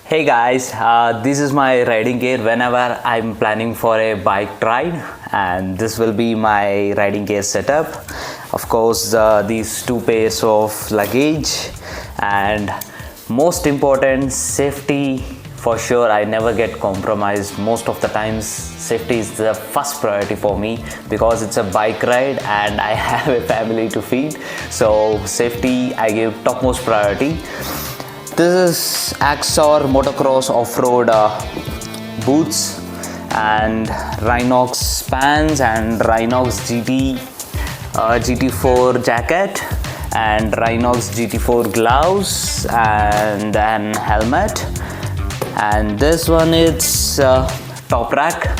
Hey guys, this is my riding gear whenever I'm planning for a bike ride, and this will be my riding gear setup. Of course, these two pairs of luggage, and most important, safety. For sure, I never get compromised. Most of the times, safety is the first priority for me because it's a bike ride and I have a family to feed. So, safety I give topmost priority. This is Axor motocross off-road boots and Rhinox pants and Rhinox GT4 jacket and Rhinox GT4 gloves and an helmet. And this one is top rack,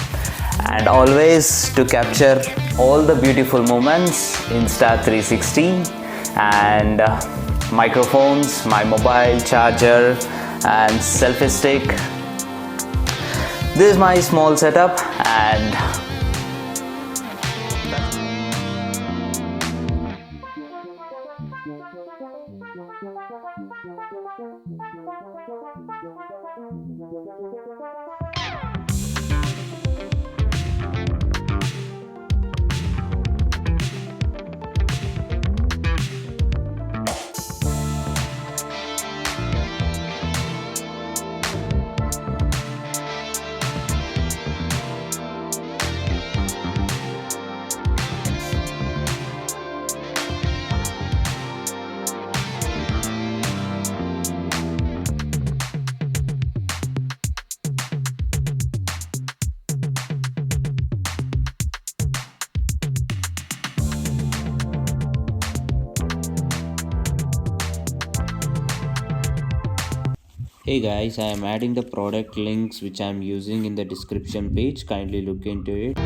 and always to capture all the beautiful moments Insta 360 and microphones, my mobile charger and selfie stick. This is my small setup, and Hey guys, I am adding the product links which I am using in the description page. Kindly look into it.